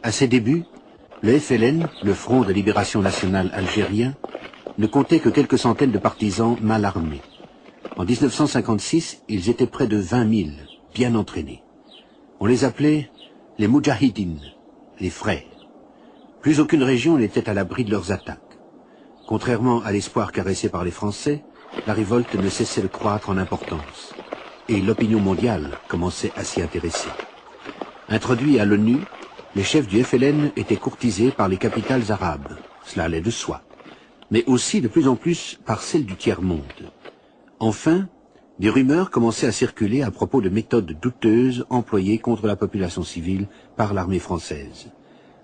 À ses débuts, le FLN, le Front de Libération Nationale algérien, ne comptait que quelques centaines de partisans mal armés. En 1956, ils étaient près de 20 000, bien entraînés. On les appelait les Moudjahidines, les frères. Plus aucune région n'était à l'abri de leurs attaques. Contrairement à l'espoir caressé par les Français, la révolte ne cessait de croître en importance. Et l'opinion mondiale commençait à s'y intéresser. Introduits à l'ONU, les chefs du FLN étaient courtisés par les capitales arabes, cela allait de soi, mais aussi de plus en plus par celles du tiers-monde. Enfin, des rumeurs commençaient à circuler à propos de méthodes douteuses employées contre la population civile par l'armée française.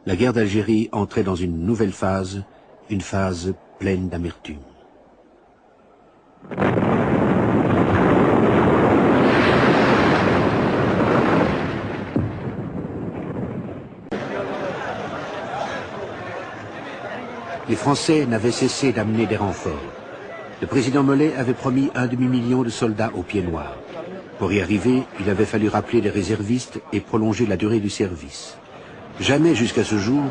La guerre d'Algérie entrait dans une nouvelle phase, une phase pleine d'amertume. Les Français n'avaient cessé d'amener des renforts. Le président Mollet avait promis 1 demi-million de soldats aux pieds noirs. Pour y arriver, il avait fallu rappeler les réservistes et prolonger la durée du service. Jamais jusqu'à ce jour,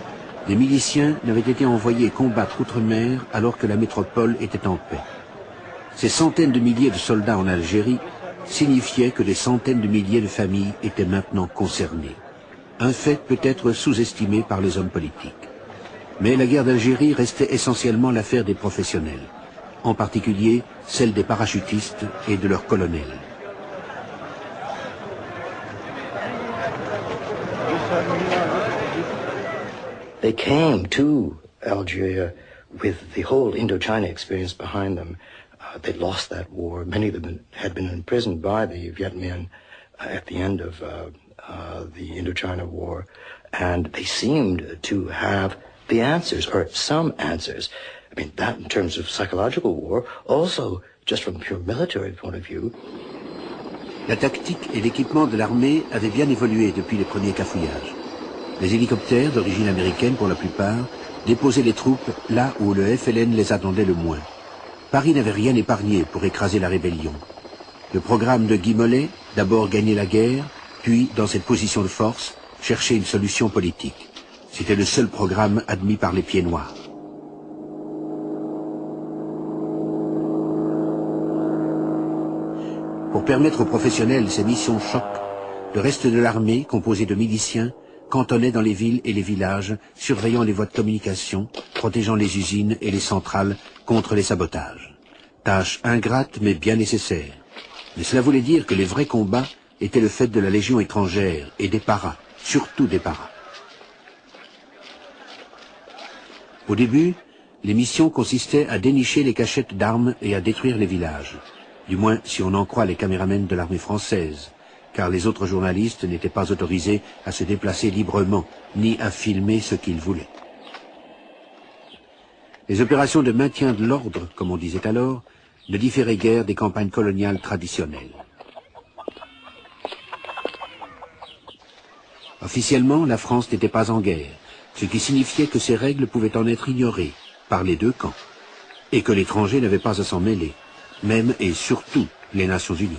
des miliciens n'avaient été envoyés combattre outre-mer alors que la métropole était en paix. Ces centaines de milliers de soldats en Algérie signifiaient que des centaines de milliers de familles étaient maintenant concernées. Un fait peut-être sous-estimé par les hommes politiques. Mais la guerre d'Algérie restait essentiellement l'affaire des professionnels, en particulier celle des parachutistes et de leurs colonels. They came to Algeria with the whole Indochina experience behind them. They lost that war. Many of them had been imprisoned by the Viet Minh at the end of the Indochina War, and they seemed to have the answers, or some answers. I mean, that in terms of psychological war, also just from a pure military point of view. La tactique et l'équipement de l'armée avaient bien évolué depuis les premiers cafouillages. Les hélicoptères, d'origine américaine pour la plupart, déposaient les troupes là où le FLN les attendait le moins. Paris n'avait rien épargné pour écraser la rébellion. Le programme de Guy Mollet, d'abord gagner la guerre, puis, dans cette position de force, chercher une solution politique. C'était le seul programme admis par les pieds noirs. Pour permettre aux professionnels ces missions choc, le reste de l'armée, composé de miliciens, cantonnait dans les villes et les villages, surveillant les voies de communication, protégeant les usines et les centrales contre les sabotages. Tâche ingrate mais bien nécessaire. Mais cela voulait dire que les vrais combats étaient le fait de la Légion étrangère et des paras, surtout des paras. Au début, les missions consistaient à dénicher les cachettes d'armes et à détruire les villages. Du moins, si on en croit les caméramens de l'armée française, car les autres journalistes n'étaient pas autorisés à se déplacer librement, ni à filmer ce qu'ils voulaient. Les opérations de maintien de l'ordre, comme on disait alors, ne différaient guère des campagnes coloniales traditionnelles. Officiellement, la France n'était pas en guerre, ce qui signifiait que ces règles pouvaient en être ignorées par les deux camps, et que l'étranger n'avait pas à s'en mêler, même et surtout les Nations Unies.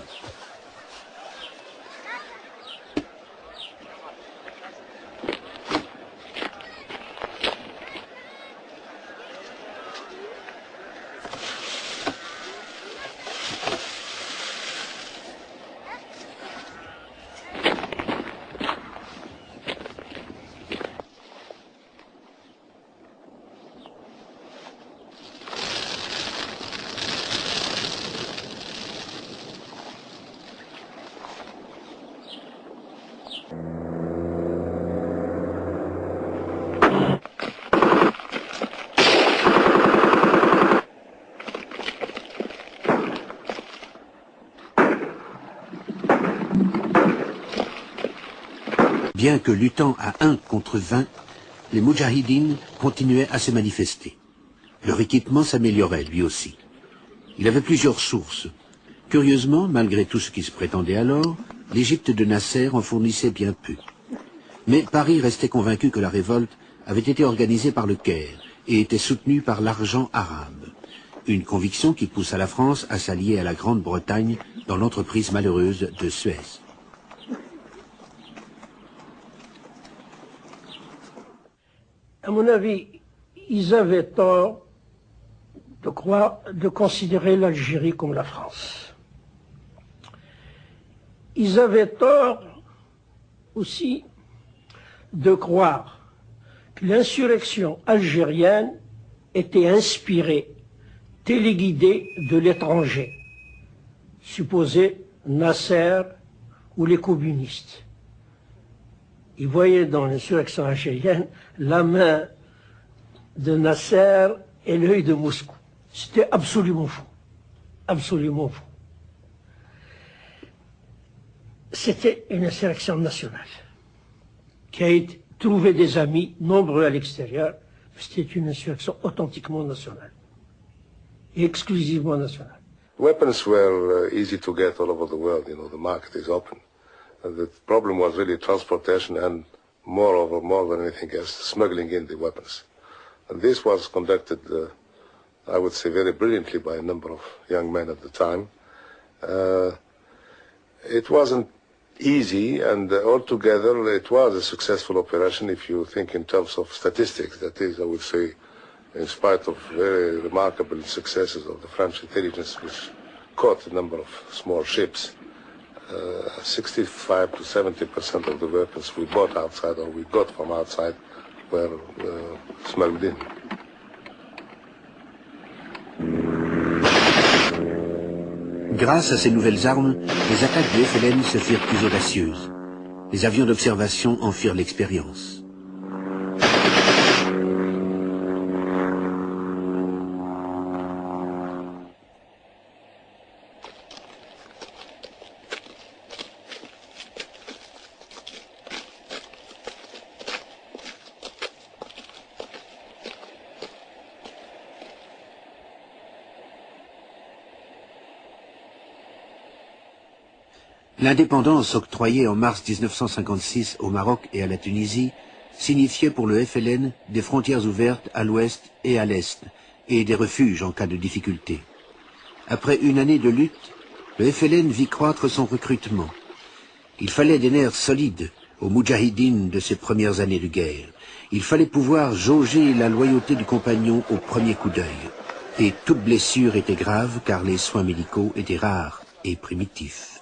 Bien que luttant à 1 contre 20, les Moudjahidines continuaient à se manifester. Leur équipement s'améliorait lui aussi. Il avait plusieurs sources. Curieusement, malgré tout ce qui se prétendait alors, l'Égypte de Nasser en fournissait bien peu. Mais Paris restait convaincu que la révolte avait été organisée par le Caire et était soutenue par l'argent arabe. Une conviction qui poussa la France à s'allier à la Grande-Bretagne dans l'entreprise malheureuse de Suez. À mon avis, ils avaient tort de considérer l'Algérie comme la France. Ils avaient tort aussi de croire que l'insurrection algérienne était inspirée, téléguidée de l'étranger, supposé Nasser ou les communistes. Ils voyaient dans l'insurrection algérienne la main de Nasser et l'œil de Moscou. C'était absolument faux. Absolument faux. C'était une insurrection nationale qui a trouvé des amis nombreux à l'extérieur. C'était une insurrection authentiquement nationale et exclusivement nationale. Weapons were easy to get all over the world. You know, the market is open. The problem was really transportation and, moreover, more than anything else, smuggling in the weapons. And this was conducted, I would say, very brilliantly by a number of young men at the time. It wasn't easy, and altogether it was a successful operation if you think in terms of statistics. That is, I would say, in spite of very remarkable successes of the French intelligence, which caught a number of small ships, 65 to 70% of the weapons we bought outside or we got from outside were smuggled in. Grâce à ces nouvelles armes, les attaques du FLN se firent plus audacieuses. Les avions d'observation en firent l'expérience. L'indépendance octroyée en mars 1956 au Maroc et à la Tunisie signifiait pour le FLN des frontières ouvertes à l'ouest et à l'est et des refuges en cas de difficulté. Après une année de lutte, le FLN vit croître son recrutement. Il fallait des nerfs solides aux moudjahidines de ces premières années de guerre. Il fallait pouvoir jauger la loyauté du compagnon au premier coup d'œil. Et toute blessure était grave car les soins médicaux étaient rares et primitifs.